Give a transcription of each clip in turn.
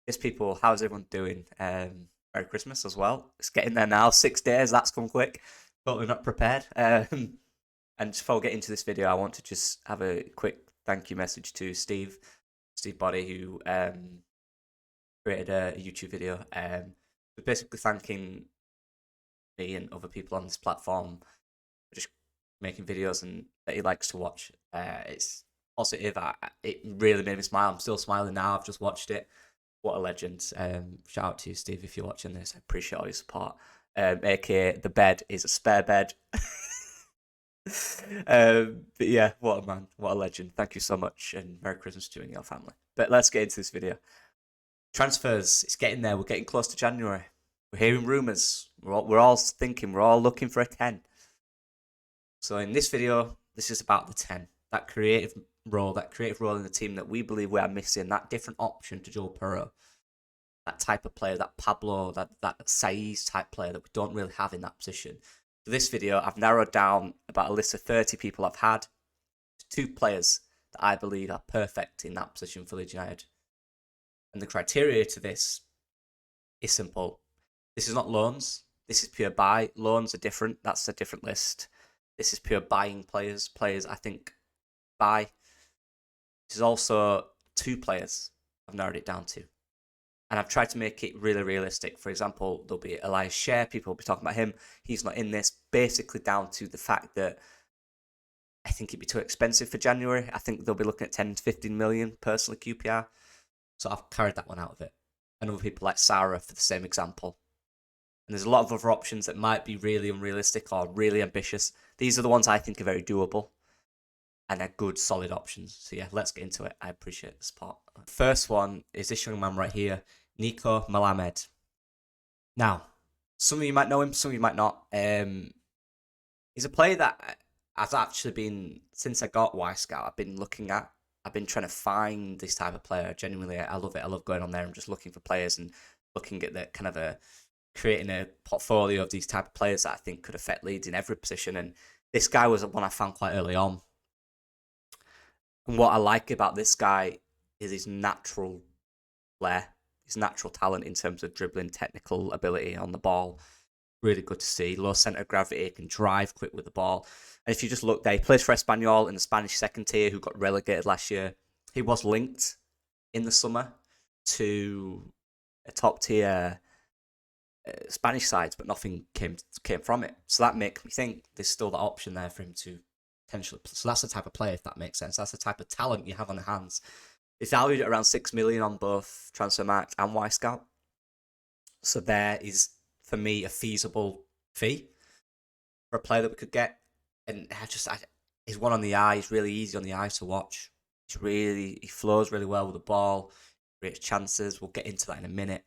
Yes, people, how's everyone doing? Merry Christmas as well. It's getting there now. 6 days, that's come quick. Totally not prepared. And before we get into this video, I want to just have a quick thank you message to Steve Body, who created a YouTube video. Basically thanking me and other people on this platform for just making videos and that he likes to watch. It's positive. It really made me smile. I'm still smiling now. I've just watched it. What a legend. Shout out to you, Steve, if you're watching this. I appreciate all your support. AKA, the bed is a spare bed. But yeah, what a man. What a legend. Thank you so much, and Merry Christmas to you and your family. But let's get into this video. Transfers, it's getting there. We're getting close to January. We're hearing rumours. We're all thinking, we're all looking for a 10. So in this video, this is about the 10. That creative role in the team that we believe we are missing, that different option to Joe Perro. That type of player, that Pablo, that Saiz type player that we don't really have in that position. For this video, I've narrowed down about a list of 30 people I've had. 2 players that I believe are perfect in that position for Leeds United. And the criteria to this is simple. This is not loans. This is pure buy. Loans are different. That's a different list. This is pure buying players. Players I think buy. This is also 2 players I've narrowed it down to. And I've tried to make it really realistic. For example, there'll be Elias Share. People will be talking about him. He's not in this. Basically down to the fact that I think it'd be too expensive for January. I think they'll be looking at 10 to 15 million personally QPR. So I've carried that one out of it. And other people like Sarah for the same example. And there's a lot of other options that might be really unrealistic or really ambitious. These are the ones I think are very doable. And they're good, solid options. So yeah, let's get into it. I appreciate the support. First one is this young man right here, Nico Melamed. Now, some of you might know him, some of you might not. He's a player that I've actually been, since I got Y-Scout, I've been looking at. I've been trying to find this type of player. Genuinely, I love it. I love going on there and just looking for players and looking at the kind of creating a portfolio of these type of players that I think could affect Leeds in every position. And this guy was one I found quite early on. And what I like about this guy is his natural flair, his natural talent in terms of dribbling, technical ability on the ball. Really good to see. Low centre of gravity, can drive quick with the ball. And if you just look there, he plays for Espanyol in the Spanish second tier, who got relegated last year. He was linked in the summer to a top tier Spanish side, but nothing came from it. So that makes me think there's still that option there for him to potentially. So that's the type of player, if that makes sense. That's the type of talent you have on the hands. It's valued at around 6 million on both Transfermarkt and Y-Scout. So there is, for me, a feasible fee for a player that we could get. And he's one on the eye. He's really easy on the eye to watch. He flows really well with the ball. Creates chances. We'll get into that in a minute.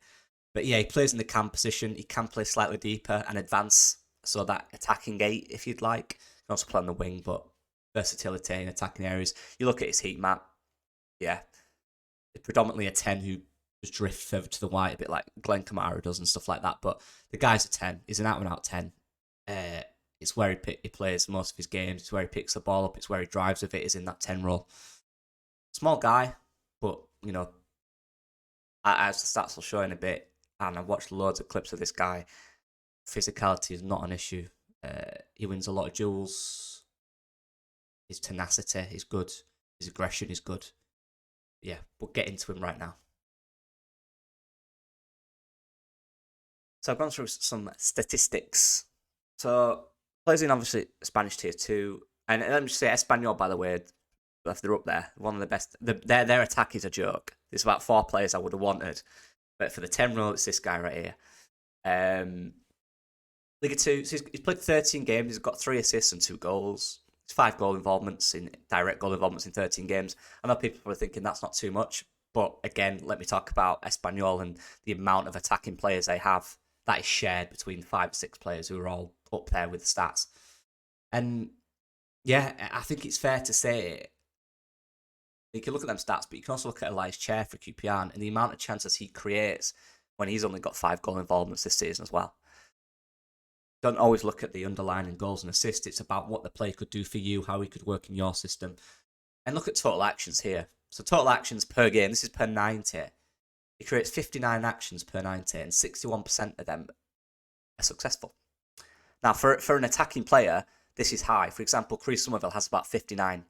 But yeah, he plays in the cam position. He can play slightly deeper and advance. So that attacking 8, if you'd like. He can also play on the wing, but versatility in attacking areas. You look at his heat map. Yeah. It's predominantly a 10 who just drifts further to the right, a bit like Glenn Kamara does and stuff like that. But the guy's a 10. He's an out-and-out 10. It's where he plays most of his games. It's where he picks the ball up. It's where he drives with it, is in that 10 role. Small guy, but, you know, as the stats will show in a bit, and I've watched loads of clips of this guy, physicality is not an issue. He wins a lot of duels. His tenacity is good. His aggression is good. Yeah, we'll get into him right now. So I've gone through some statistics. So plays in obviously Spanish tier 2, and let me just say Espanyol, by the way, they're up there, one of the best. Their attack is a joke. There's about 4 players I would have wanted, but for the 10 role, it's this guy right here. Liga 2, so he's played 13 games. He's got 3 assists and 2 goals. It's 5 direct goal involvements in 13 games. I know people are thinking that's not too much, but again, let me talk about Espanyol and the amount of attacking players they have. That is shared between 5 or 6 players who are all up there with the stats. And yeah, I think it's fair to say you can look at them stats, but you can also look at Elias Chair for QPR and the amount of chances he creates when he's only got 5 goal involvements this season as well. Don't always look at the underlying goals and assists. It's about what the player could do for you, how he could work in your system. And look at total actions here. So total actions per game, this is per 90. He creates 59 actions per 90, and 61% of them are successful. Now, for an attacking player, this is high. For example, Chris Somerville has about 59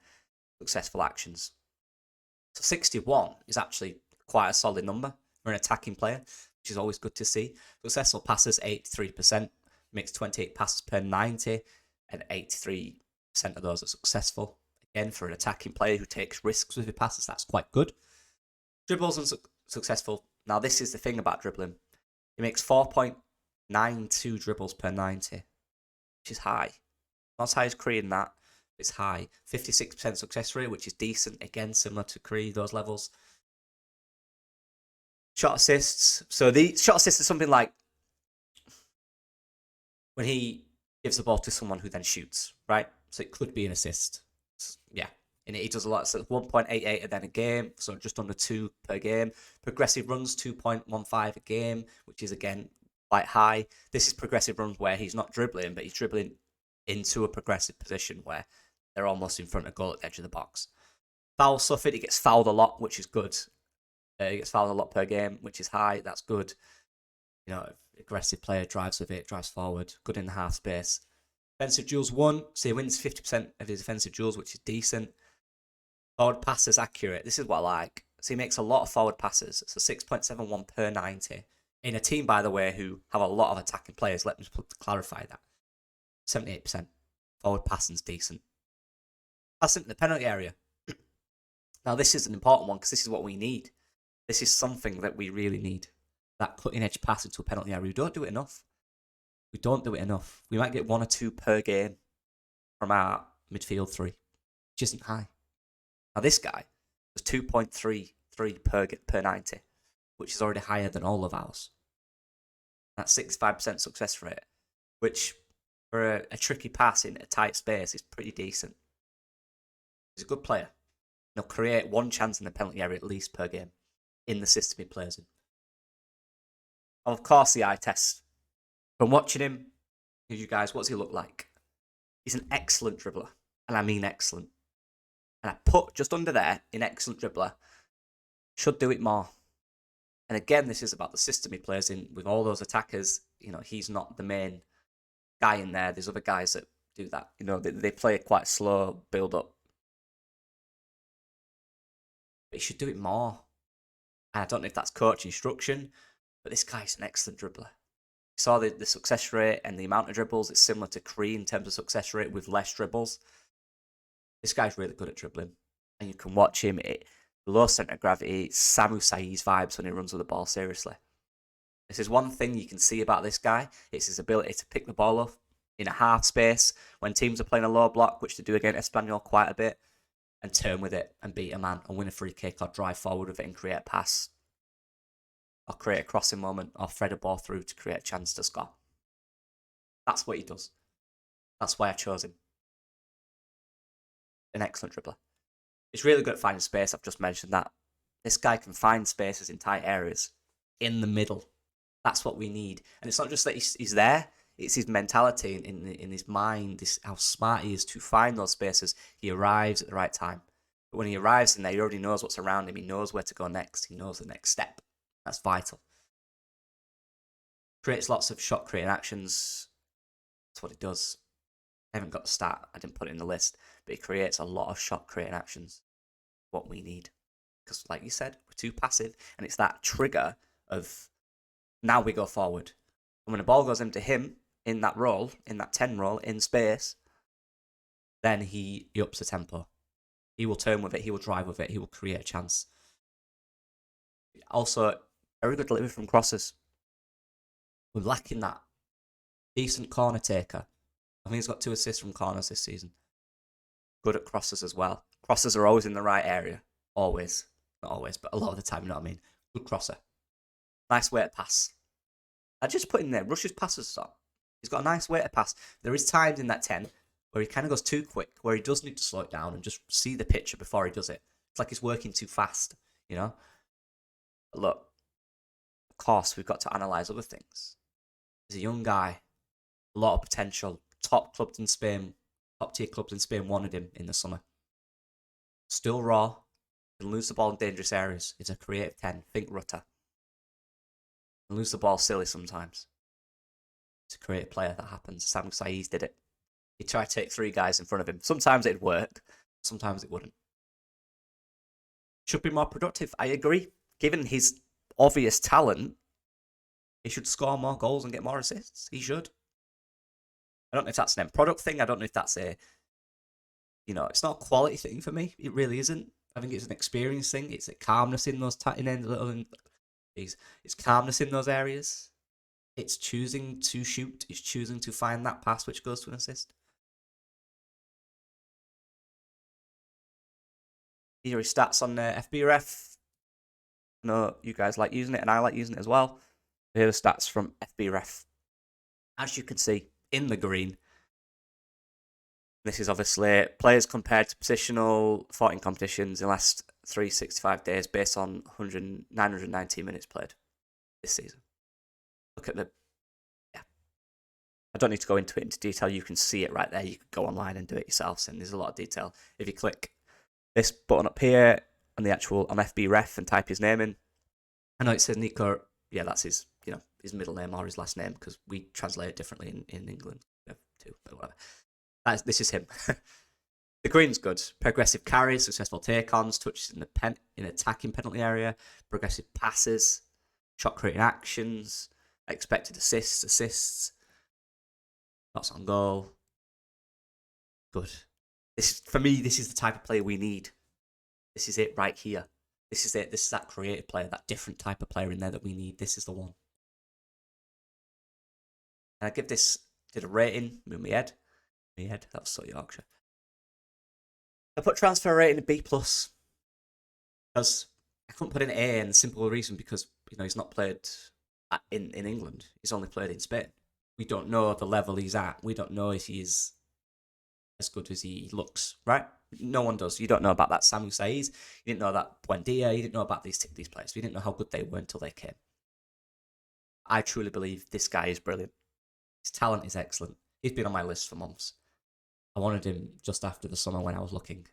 successful actions. So 61 is actually quite a solid number for an attacking player, which is always good to see. Successful passes, 83%, makes 28 passes per 90, and 83% of those are successful. Again, for an attacking player who takes risks with his passes, that's quite good. Dribbles and successful. Now, this is the thing about dribbling. He makes 4.92 dribbles per 90, which is high. Not as high as Cree in that. It's high. 56% success rate, which is decent. Again, similar to Cree, those levels. Shot assists. So the shot assist is something like when he gives the ball to someone who then shoots, right? So it could be an assist. Yeah. And he does a lot. So 1.88 and then a game. So just under 2 per game. Progressive runs, 2.15 a game, which is, again, quite high. This is progressive runs where he's not dribbling, but he's dribbling into a progressive position where they're almost in front of goal at the edge of the box. Foul suffered, he gets fouled a lot, which is good. He gets fouled a lot per game, which is high. That's good. You know, aggressive player drives with it, drives forward, good in the half space. Defensive duels 1, so he wins 50% of his defensive duels, which is decent. Forward passes accurate. This is what I like. So he makes a lot of forward passes. So 6.71 per 90. In a team, by the way, who have a lot of attacking players, let me clarify that. 78%. Forward passing's decent. Passing in the penalty area. Now, this is an important one because this is what we need. This is something that we really need. That cutting edge pass into a penalty area. We don't do it enough. We don't do it enough. We might get 1 or 2 per game from our midfield 3, which isn't high. Now, this guy was 2.33 per 90, which is already higher than all of ours. That's 65% success rate, which for a tricky pass in a tight space is pretty decent. He's a good player. He'll create 1 chance in the penalty area at least per game in the system he plays in. Of course, the eye test. From watching him, you guys, what does he look like? He's an excellent dribbler, and I mean excellent. And I put just under there, in excellent dribbler, should do it more. And again, this is about the system he plays in with all those attackers. You know, he's not the main guy in there. There's other guys that do that. You know, they play it quite slow, build up. But he should do it more. And I don't know if that's coach instruction, but this guy's an excellent dribbler. You saw the success rate and the amount of dribbles. It's similar to Cree in terms of success rate with less dribbles. This guy's really good at dribbling. And you can watch him. Low centre of gravity, Samu Sai's vibes when he runs with the ball, seriously. This is one thing you can see about this guy. It's his ability to pick the ball up in a half space when teams are playing a low block, which they do against Espanyol quite a bit, and turn with it and beat a man and win a free kick or drive forward with it and create a pass or create a crossing moment or thread a ball through to create a chance to score. That's what he does. That's why I chose him. An excellent dribbler. He's really good at finding space. I've just mentioned that. This guy can find spaces in tight areas in the middle. That's what we need. And it's not just that he's there. It's his mentality in his mind, how smart he is to find those spaces. He arrives at the right time. But when he arrives in there, he already knows what's around him. He knows where to go next. He knows the next step. That's vital. Creates lots of shot creating actions. That's what he does. I haven't got the stat. I didn't put it in the list. But he creates a lot of shot creating actions. What we need. Because like you said, we're too passive. And it's that trigger of now we go forward. And when the ball goes into him, in that role, in that 10 role, in space, then he ups the tempo. He will turn with it, he will drive with it, he will create a chance. Also, very good delivery from crosses. We're lacking that. Decent corner taker. I think he's got 2 assists from corners this season. Good at crosses as well. Crosses are always in the right area. Always. Not always, but a lot of the time, you know what I mean? Good crosser. Nice way to pass. I just put in there, Rush's passes stop. He's got a nice way to pass. There is times in that 10 where he kind of goes too quick, where he does need to slow it down and just see the picture before he does it. It's like he's working too fast, you know? But look, of course, we've got to analyse other things. He's a young guy, a lot of potential. Top tier clubs in Spain wanted him in the summer. Still raw, can lose the ball in dangerous areas. He's a creative 10. Think Rutter. and lose the ball silly sometimes. It's a creative player, that happens. Sam Saiz did it. He tried to take 3 guys in front of him. Sometimes it'd work, sometimes it wouldn't. Should be more productive, I agree. Given his obvious talent, he should score more goals and get more assists. He should. I don't know if that's an end product thing. I don't know if that's a, it's not a quality thing for me. It really isn't. I think it's an experience thing. It's a calmness in those it's calmness in those areas. It's choosing to shoot. It's choosing to find that pass which goes to an assist. Here are his stats on FBref. I know you guys like using it, and I like using it as well. Here are the stats from FBref. As you can see, in the green, this is obviously players compared to positional 14 competitions in the last 365 days based on 919 minutes played this season. Look at I don't need to go into it into detail. You can see it right there. You can go online and do it yourself, and there's a lot of detail. If you click this button up here on the actual on FBref and type his name in, I know it says Nico. Yeah, that's his his middle name or his last name, because we translate it differently in England too. But whatever. This is him. The green's good. Progressive carries, successful take-ons, touches in attacking penalty area, progressive passes, shot creating actions, expected assists, shots on goal. Good. For me, this is the type of player we need. This is it right here. This is it. This is that creative player, that different type of player in there that we need. This is the one. And I did a rating, move my head. That was so Yorkshire. I put transfer rating a B+. Because I couldn't put in A, and the simple reason because he's not played in England. He's only played in Spain. We don't know the level he's at. We don't know if he's as good as he looks, right? No one does. You don't know about that Samu Saiz. You didn't know that Buendia. You didn't know about these players. We didn't know how good they were until they came. I truly believe this guy is brilliant. His talent is excellent. He's been on my list for months. I wanted him just after the summer when I was looking.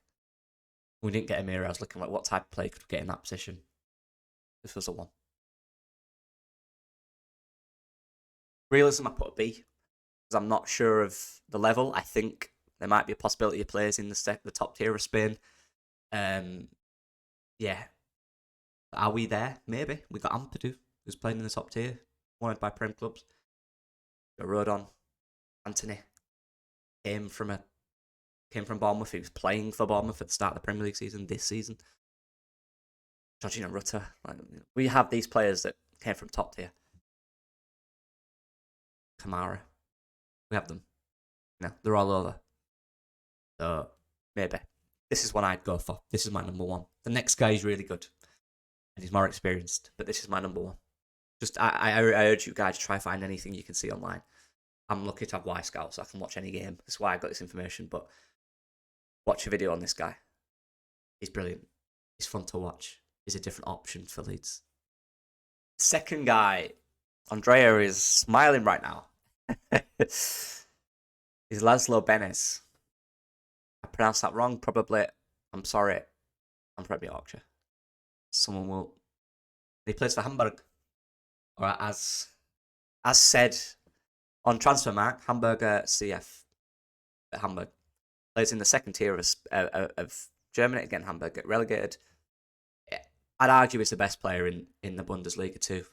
We didn't get him here. I was looking like what type of player could we get in that position. This was the one. Realism, I put a B, because I'm not sure of the level. I think there might be a possibility of players in the top tier of Spain. Yeah. Are we there? Maybe. We got Ampadu, who's playing in the top tier, wanted by Prem clubs. Got Rodon, Anthony, came from Bournemouth. He was playing for Bournemouth at the start of the Premier League season this season. Georgina Rutter. We have these players that came from top tier. Kamara. We have them. They're all over. So, maybe. This is one I'd go for. This is my number one. The next guy is really good. And he's more experienced. But this is my number one. Just, I urge you guys to try find anything you can see online. I'm lucky to have Y-Scout, so I can watch any game. That's why I got this information. But watch a video on this guy. He's brilliant. He's fun to watch. He's a different option for Leeds. Second guy, Andrea is smiling right now. Is László Bénes. I pronounced that wrong, probably. I'm sorry. I'm from Yorkshire. Someone will. He plays for Hamburg. Or as said on Transfermarkt, Hamburger CF at Hamburg. Plays in the second tier of Germany. Again, Hamburg get relegated. I'd argue he's the best player in the Bundesliga too.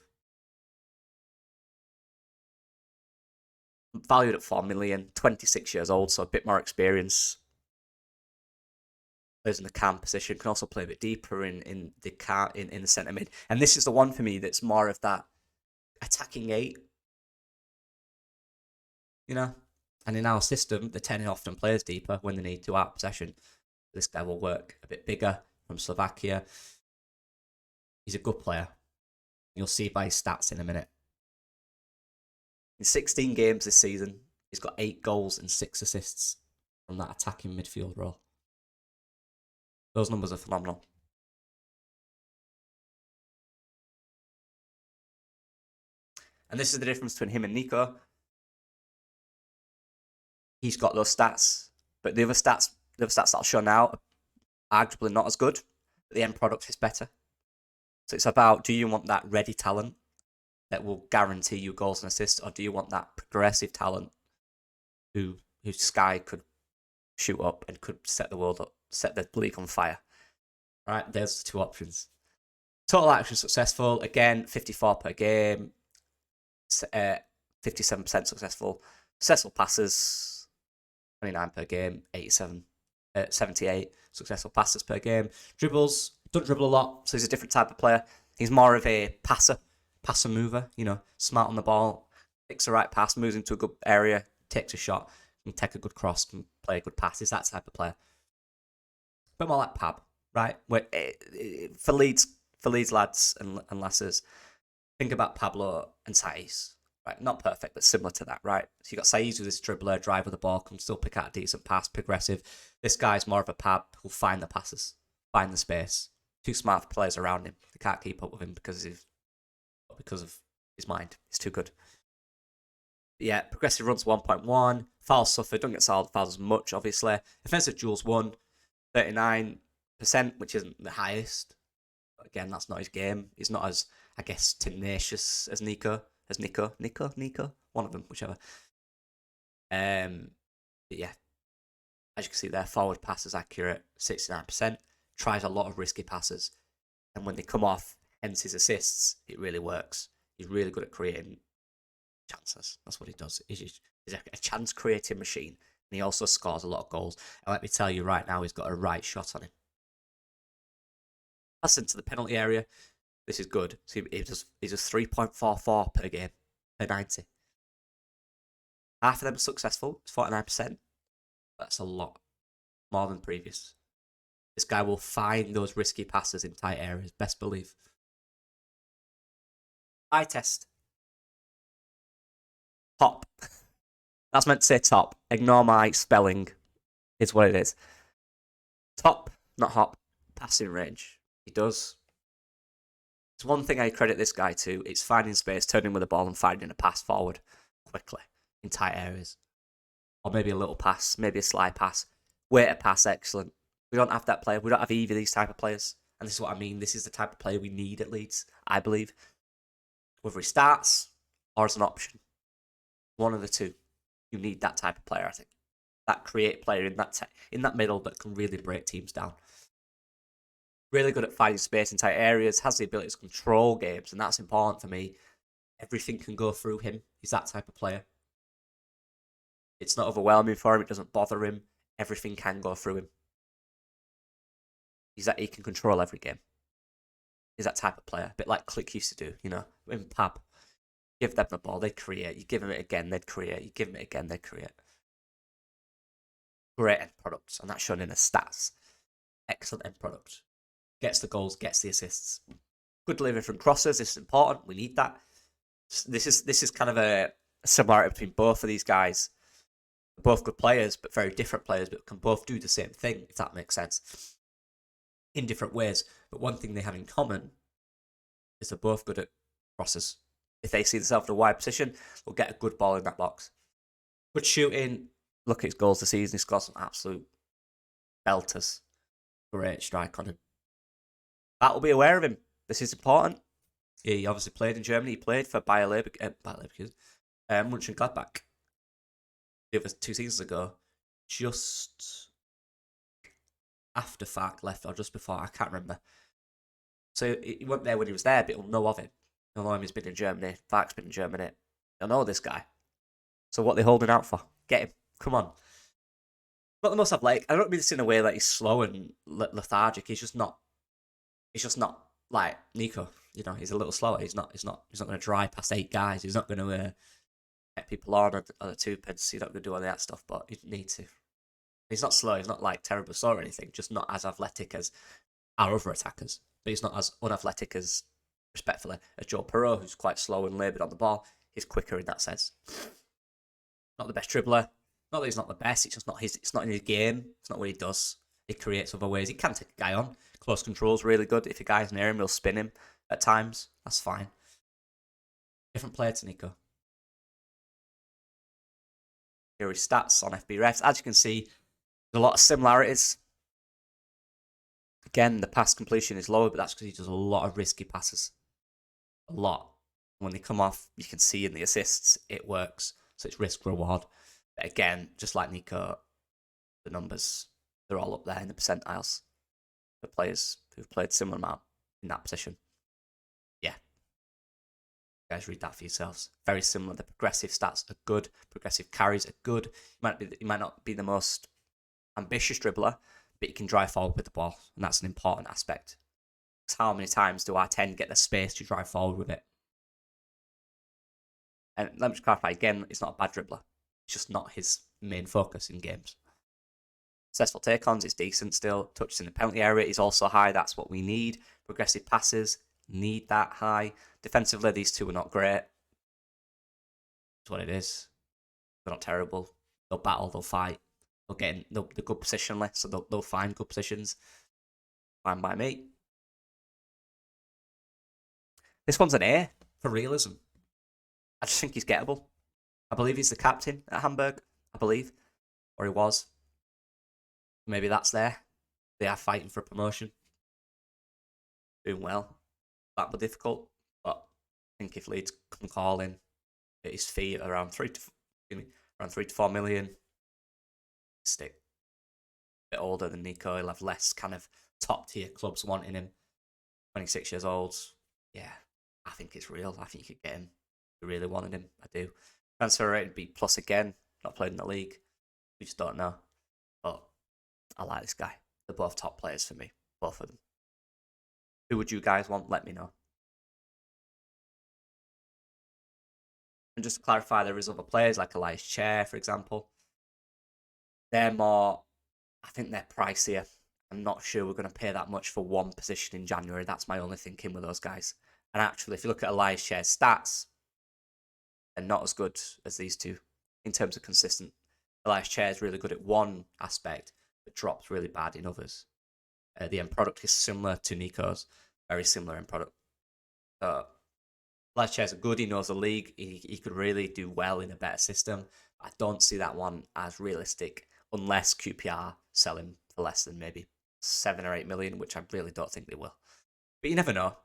Valued at 4 million, 26 years old, so a bit more experience. Plays in the cam position, can also play a bit deeper in the centre mid. And this is the one for me that's more of that attacking 8. And in our system, the 10 often plays deeper when they need to out possession. This guy will work a bit bigger, from Slovakia. He's a good player. You'll see by his stats in a minute. In 16 games this season, he's got 8 goals and 6 assists from that attacking midfield role. Those numbers are phenomenal. And this is the difference between him and Nico. He's got those stats, but the other stats that I'll show now are arguably not as good, but the end product is better. So it's about, do you want that ready talent that will guarantee you goals and assists, or do you want that progressive talent whose sky could shoot up and could set the world up, set the league on fire? Right, there's the two options. Total action successful, again, 54 per game, 57% successful. Successful passes, 29 per game, 78 successful passes per game. Dribbles, don't dribble a lot, so he's a different type of player. He's more of a passer mover, smart on the ball, picks the right pass, moves into a good area, takes a shot, can take a good cross, can play a good pass. He's that type of player. But more like Pab, right? For Leeds lads and lasses, think about Pablo and Saiz, right? Not perfect, but similar to that, right? So you got Saiz with his dribbler, drive with the ball, can still pick out a decent pass, progressive. This guy's more of a Pab who'll find the passes, find the space. Too smart players around him. They can't keep up with him because of his mind. He's too good. But yeah, progressive runs 1.1. Fouls suffered. Don't get fouls as much, obviously. Offensive duels 1, 39%, which isn't the highest. But again, that's not his game. He's not as, I guess, tenacious as Nico. Nico. One of them, whichever. But yeah, as you can see there, forward passes accurate, 69%. Tries a lot of risky passes, and when they come off, hence his assists, it really works. He's really good at creating chances. That's what he does. He's a chance creating machine, and he also scores a lot of goals. And let me tell you right now, he's got a right shot on him. Pass into the penalty area. This is good. So he does 3.44 per game, per 90. Half of them are successful. It's 49%. That's a lot more than previous. This guy will find those risky passes in tight areas, best believe. Eye test. Top. That's meant to say top. Ignore my spelling. It's what it is. Top, not hop. Passing range. He does. It's one thing I credit this guy to. It's finding space, turning with the ball and finding a pass forward quickly in tight areas. Or maybe a little pass, maybe a slide pass. Way to pass, excellent. We don't have that player. We don't have either of these type of players. And this is what I mean. This is the type of player we need at Leeds, I believe. Whether he starts or as an option. One of the two. You need that type of player, I think. That creative player in that middle that can really break teams down. Really good at finding space in tight areas. Has the ability to control games. And that's important for me. Everything can go through him. He's that type of player. It's not overwhelming for him. It doesn't bother him. Everything can go through him. He can control every game. He's that type of player. A bit like Click used to do, in Pab. Give them the ball, they'd create. You give them it again, they'd create. You give them it again, they'd create. Great end products, and that's shown in the stats. Excellent end product. Gets the goals, gets the assists. Good delivery from crosses. This is important. We need that. This is kind of a similarity between both of these guys. Both good players, but very different players, but can both do the same thing, if that makes sense. In different ways. But one thing they have in common is they're both good at crosses. If they see themselves in a wide position, they'll get a good ball in that box. Good shooting. Look at his goals this season. He's got some absolute belters. Great strike on him. That will be aware of him. This is important. He obviously played in Germany. He played for Bayer Leverkusen, Mönchengladbach. The other 2 seasons ago, just after Farke left or just before, I can't remember. So he wasn't there when he was there, but he'll know of him. He'll know him, he's been in Germany. Farke's been in Germany. He'll know this guy. So what are they holding out for? Get him. Come on. Not the most athletic. I don't mean this in a way that he's slow and lethargic. He's just not like Nico. He's a little slower. He's not going to drive past 8 guys. He's not going to get people on the 2 pence. He's not going to do all that stuff, but he needs to. He's not slow. He's not like terribly slow or anything. Just not as athletic as our other attackers. But he's not as unathletic as, respectfully, as Joe Perreault, who's quite slow and laboured on the ball. He's quicker in that sense. Not the best dribbler. Not that he's not the best. It's just not his. It's not in his game. It's not what he does. He creates other ways. He can take a guy on. Close control's really good. If a guy's near him, he'll spin him at times. That's fine. Different player to Nico. Here are his stats on FB Refs. As you can see, there's a lot of similarities. Again, the pass completion is lower, but that's because he does a lot of risky passes. A lot. When they come off, you can see in the assists, it works. So it's risk reward. But again, just like Nico, the numbers, they're all up there in the percentiles for players who've played similar amount in that position. Yeah. You guys read that for yourselves. Very similar. The progressive stats are good. Progressive carries are good. You might not be the most ambitious dribbler, but you can drive forward with the ball. And that's an important aspect. Because how many times do our 10 get the space to drive forward with it? And let me just clarify again, he's not a bad dribbler. It's just not his main focus in games. Successful take-ons is decent still. Touches in the penalty area is also high. That's what we need. Progressive passes, need that high. Defensively, these two are not great. That's what it is. They're not terrible. They'll battle, they'll fight. They'll get in the good positionally, so they'll find good positions. Fine by me. This one's an A for realism. I just think he's gettable. I believe he's the captain at Hamburg. I believe. Or he was. Maybe that's there. They are fighting for promotion. Doing well. That would be difficult. But I think if Leeds come calling at his feet around 3 to 4 million, stick. A bit older than Nico, he'll have less kind of top tier clubs wanting him. 26 years old. Yeah, I think it's real. I think you could get him. If you really wanted him, I do. Transfer rate B plus again. Not played in the league. We just don't know. But I like this guy. They're both top players for me. Both of them. Who would you guys want? Let me know. And just to clarify, there is other players like Elias Chair, for example. They're more, I think they're pricier. I'm not sure we're going to pay that much for one position in January. That's my only thinking with those guys. And actually, if you look at Elias Chair's stats, they're not as good as these two in terms of consistent. Elias Chair is really good at one aspect, but drops really bad in others. The end product is similar to Nico's, very similar end product. So Elias Chair's good. He knows the league. He could really do well in a better system. I don't see that one as realistic unless QPR sell him for less than maybe 7 or 8 million, which I really don't think they will. But you never know.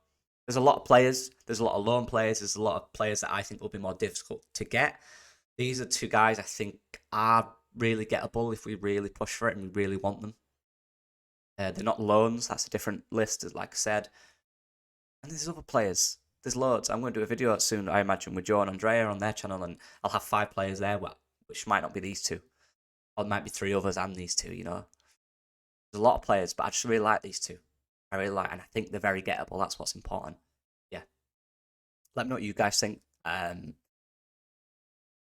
There's a lot of players. There's a lot of loan players. There's a lot of players that I think will be more difficult to get. These are two guys I think are really gettable if we really push for it and we really want them. They're not loans. That's a different list, like I said. And there's other players. There's loads. I'm going to do a video soon, I imagine, with Joe and Andrea on their channel, and I'll have 5 players there, which might not be these two. Or it might be 3 others and these two, you know. There's a lot of players, but I just really like these two. I really like, and I think they're very gettable. That's what's important. Yeah. Let me know what you guys think.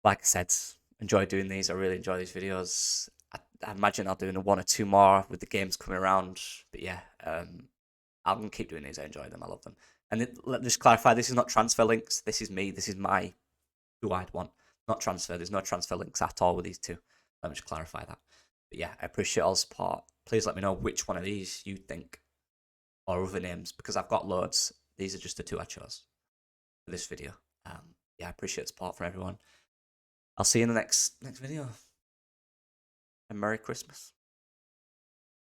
Like I said, enjoy doing these. I really enjoy these videos. I imagine I'll do 1 or 2 more with the games coming around. But yeah, I'm going to keep doing these. I enjoy them. I love them. And let me just clarify, this is not transfer links. This is me. This is who I'd want. Not transfer. There's no transfer links at all with these two. Let me just clarify that. But yeah, I appreciate all the support. Please let me know which one of these you think, or other names, because I've got loads. These are just the 2 I chose for this video. Yeah, I appreciate support from everyone. I'll see you in the next video. And Merry Christmas.